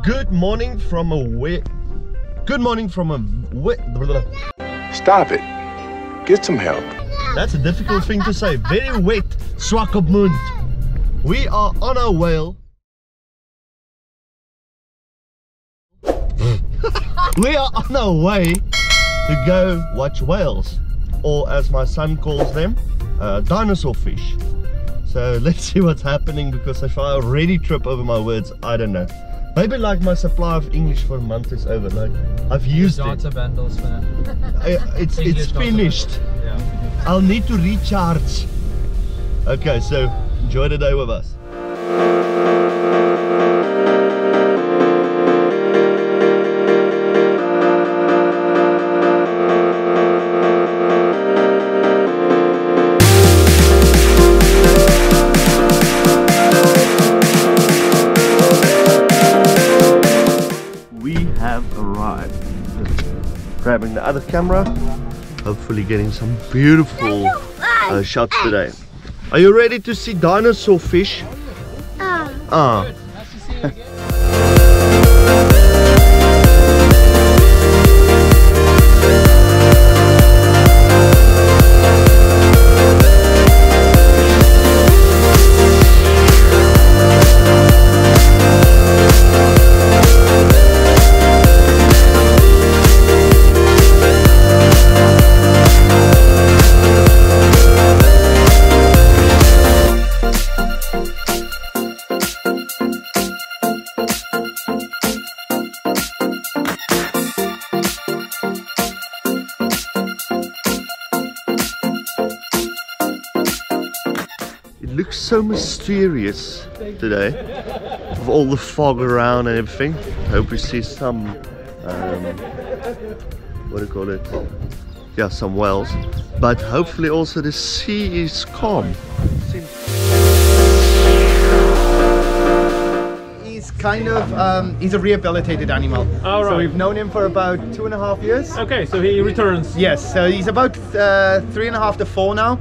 Good morning from a wet. Stop it. Get some help. That's a difficult thing to say. Very wet, swak op mond. We are on our whale. We are on our way to go watch whales, or as my son calls them, dinosaur fish. So let's see what's happening, because if I already trip over my words, I don't know. Maybe like my supply of English for a month is over. Like I've used it. It's finished. Yeah. I'll need to recharge. Okay, so enjoy the day with us. Grabbing the other camera, hopefully getting some beautiful shots today. Are you ready to see dinosaur fish? Ah. It looks so mysterious today, with all the fog around and everything. Hope we see some, what do you call it? Yeah, some whales. But hopefully also the sea is calm. He's kind of, he's a rehabilitated animal. Oh, right. So we've known him for about 2.5 years. Okay, so he returns. Yes, so he's about 3.5 to 4 now.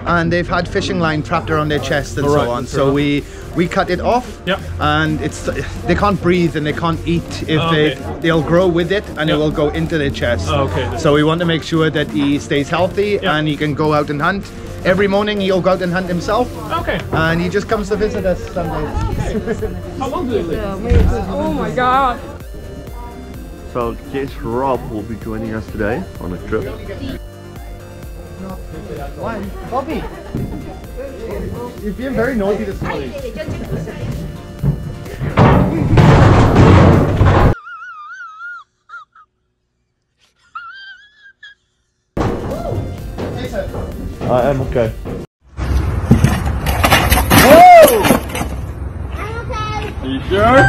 And they've had fishing line trapped around their chest and so on. So we cut it off. Yeah. And they can't breathe and they can't eat if they'll grow with it, and it will go into their chest. Okay. So we want to make sure that he stays healthy and he can go out and hunt. Every morning he'll go out and hunt himself. Okay. And he just comes to visit us some days. How long do they live? Oh my god. So guest Rob will be joining us today on a trip. Why? Bobby! You've been very naughty this morning. I am okay. Whoa! Are you sure?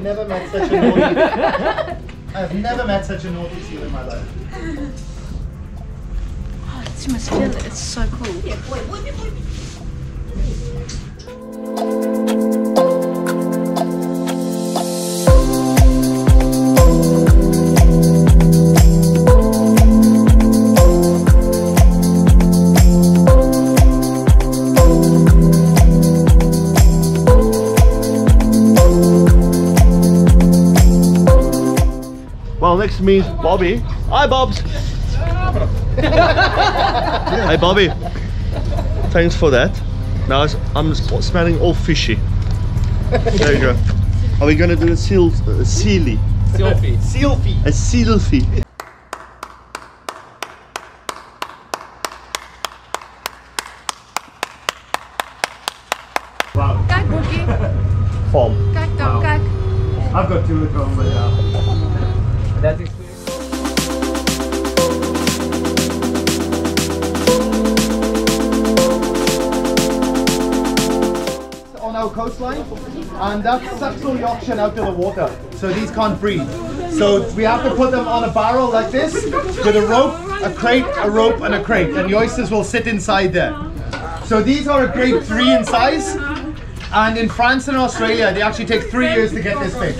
Never met such a naughty. I've never met such a naughty seal in my life. Oh, you must feel it. It's so cool. Well, next to me is Bobby. Hi, Bobs. Hey, Bobby. Thanks for that. Now I'm smelling all fishy. There you go. Are we gonna do a sealy? Sealfie. Sealfie. A sealfie. Wow. Kijk, Boekie. Form. Kijk dan, kijk. I've got 2 at home, but yeah. That's it. On our coastline, and that sucks all the oxygen out of the water, so these can't breathe. So we have to put them on a barrel like this with a rope, a crate, a rope and a crate, and the oysters will sit inside there. So these are a grade 3 in size, and in France and Australia they actually take 3 years to get this big.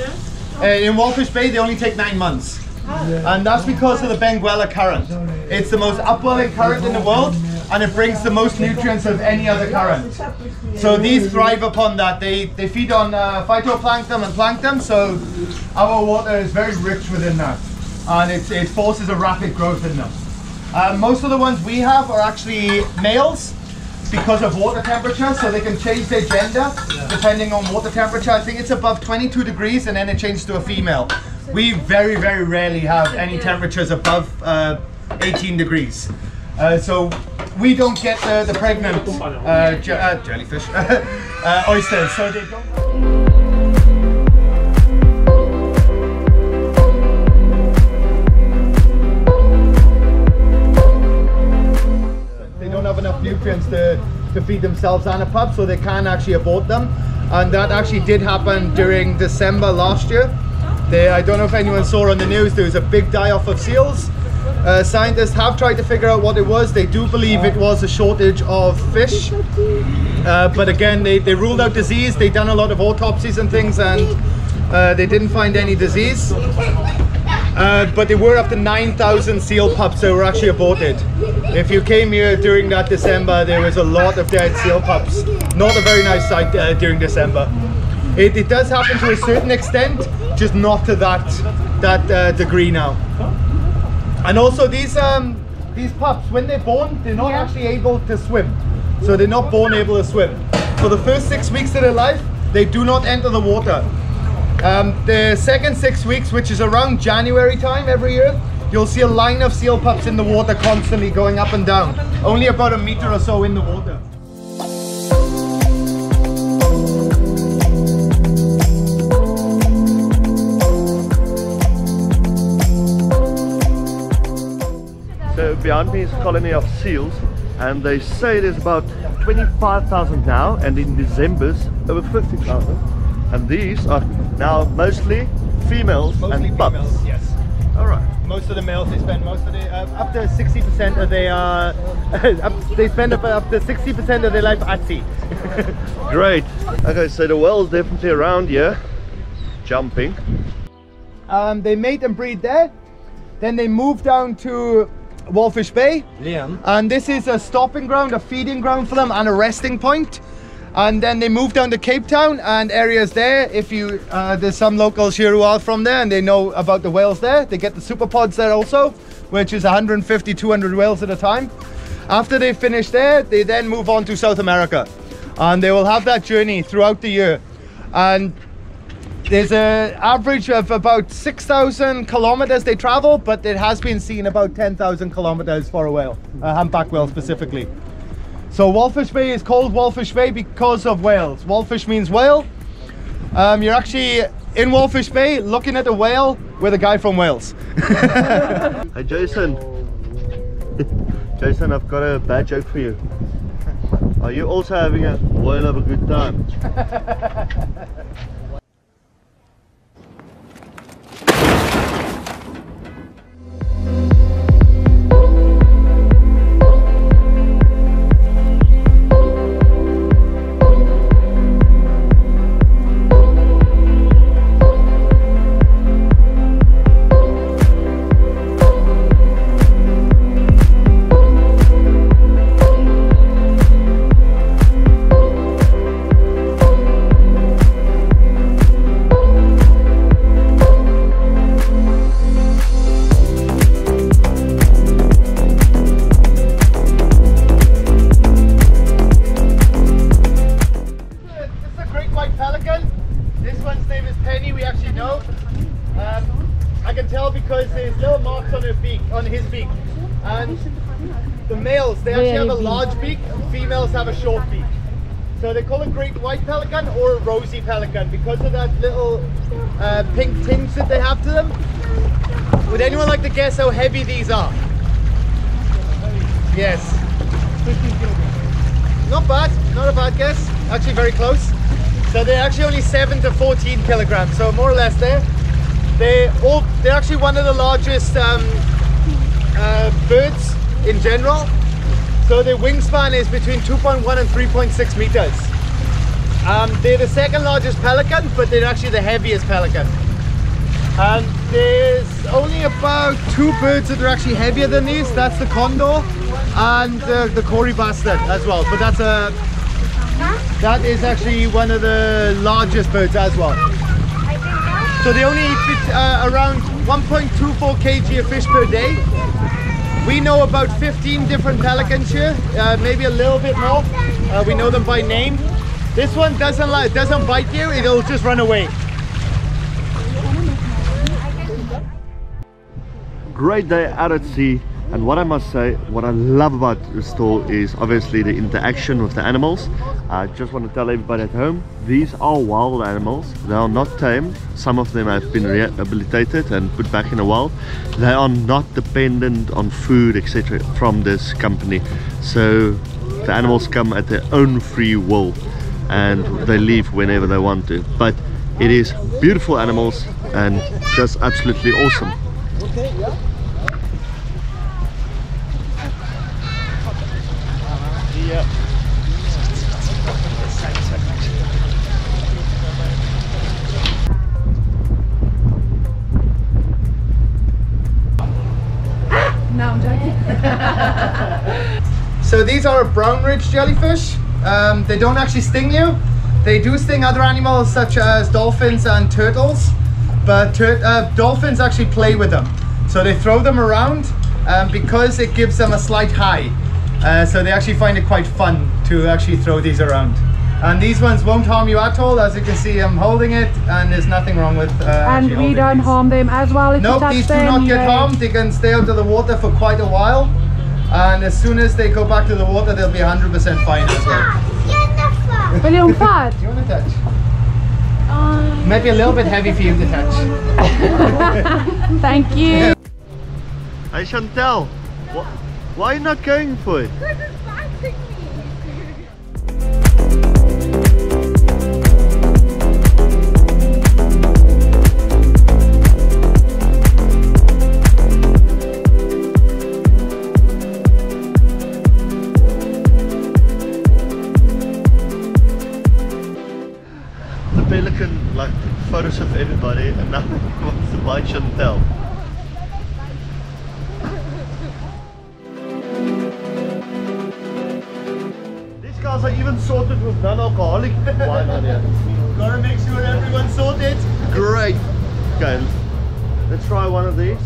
In Walvisbaai they only take 9 months. And that's because of the Benguela current. It's the most upwelling current in the world, and it brings the most nutrients of any other current. So these thrive upon that. They feed on phytoplankton and plankton, so our water is very rich within that, and it forces a rapid growth in them. Most of the ones we have are actually males because of water temperature, so they can change their gender depending on water temperature. I think it's above 22 degrees and then it changes to a female. We very, very rarely have any temperatures above 18 degrees. So we don't get the pregnant jellyfish, oysters, so they don't. They don't have enough nutrients to feed themselves and a pup, so they can actually abort them. And that actually did happen during December last year. I don't know if anyone saw on the news, there was a big die-off of seals. Scientists have tried to figure out what it was. They do believe it was a shortage of fish. But again, they ruled out disease. They've done a lot of autopsies and things, and they didn't find any disease. But there were up to 9,000 seal pups that were actually aborted. If you came here during that December, there was a lot of dead seal pups. Not a very nice sight during December. It does happen to a certain extent, just not to that degree now. And also these pups, when they're born, they're not actually able to swim. So they're not born able to swim. For the first 6 weeks of their life, they do not enter the water. The second 6 weeks, which is around January time every year, you'll see a line of seal pups in the water constantly going up and down. Only about a meter or so in the water. So behind me is a colony of seals, and they say there's about 25,000 now, and in December's over 50,000. And these are now mostly females and pups. Females, yes. All right. Most of the males, they spend most of the up to 60% of their they spend up to 60% of their life at sea. Great. Okay, so the whale's definitely around here, jumping. They mate and breed there. Then they move down to Walvisbaai, and this is a stopping ground, a feeding ground for them, and a resting point. And then they move down to Cape Town and areas there. If you there's some locals here who are from there and they know about the whales there. They get the super pods there also, which is 150, 200 whales at a time. After they finish there, they then move on to South America, and they will have that journey throughout the year. And there's an average of about 6,000 kilometers they travel, but it has been seen about 10,000 kilometers for a whale, a humpback whale specifically. So Walvisbaai is called Walvisbaai because of whales. Walfish means whale. You're actually in Walvisbaai looking at a whale with a guy from Wales. Hey Jason. Jason, I've got a bad joke for you. Are you also having a whale of a good time? Because there's little marks on his beak, and the males, they actually have a large beak, females have a short beak. So they call it great white pelican or a rosy pelican because of that little pink tinge that they have to them. Would anyone like to guess how heavy these are? Yes. 15 kilograms. Not bad, not a bad guess. Actually very close. So they're actually only 7 to 14 kilograms, so more or less there. They they're actually one of the largest birds in general. So their wingspan is between 2.1 and 3.6 meters. They're the second largest pelican, but they're actually the heaviest pelican. And there's only about 2 birds that are actually heavier than these. That's the condor and the Cory bastard as well. But that is actually one of the largest birds as well. So they only eat around 1.24 kg of fish per day. We know about 15 different pelicans here, maybe a little bit more. We know them by name. This one doesn't bite you, it'll just run away. Great day out at sea, and what I must say, what I love about the store is obviously the interaction with the animals. I just want to tell everybody at home, these are wild animals. They are not tamed. Some of them have been rehabilitated and put back in the wild. They are not dependent on food, etc. from this company. So the animals come at their own free will and they leave whenever they want to. But it is beautiful animals and just absolutely awesome. No, I'm joking. So these are a brown ridge jellyfish. They don't actually sting you. They do sting other animals such as dolphins and turtles, but dolphins actually play with them. So they throw them around because it gives them a slight high. So they actually find it quite fun to actually throw these around. And these ones won't harm you at all. As you can see, I'm holding it and there's nothing wrong with and we don't harm them as well if nope, you touch these do them. not get harmed. They can stay under the water for quite a while. And as soon as they go back to the water, they'll be 100% fine as well. Wil je omvat? Do you want to touch? Might be a little bit heavy for you to touch. Thank you. Hey Chantel, why are you not going for it? Pelican like photos of everybody and now he wants to buy Chantel. These guys are even sorted with non-alcoholic wine on here. Gotta make sure everyone's sorted. Great. Okay, let's try one of these.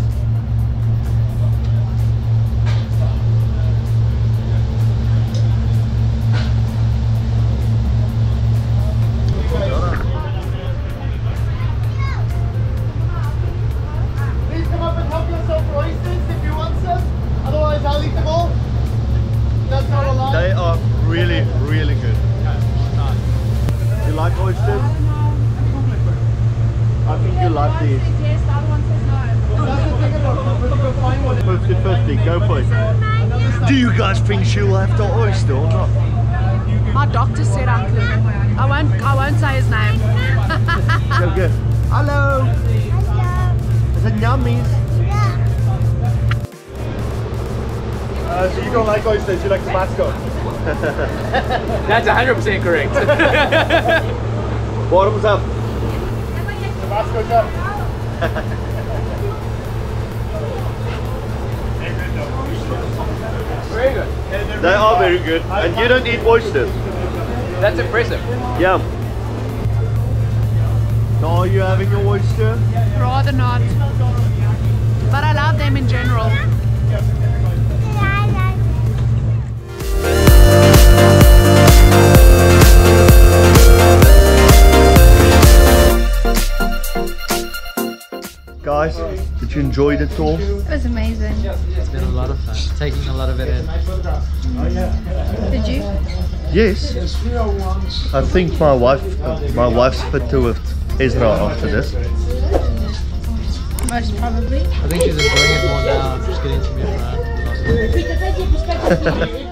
They are really, really good. You like oysters? I think you like these. 50-50, go for it. Do you guys think she'll have the oyster or not? My doctor said I could. I won't say his name. Go good. Hello. Is it yummies? So you don't like oysters, you like Tabasco? That's 100% correct. Bottoms up. Tabasco's up. Very good. They are very good. And you don't eat oysters. That's impressive. Yeah. Now are you having an oyster? Rather not. But I love them in general. Guys, did you enjoy the tour? It was amazing. It's been a lot of fun, taking a lot of it in. Did you? Yes. I think my wife's fit to with Ezra after this. Most probably. I think she's enjoying it more now, just getting to meet her.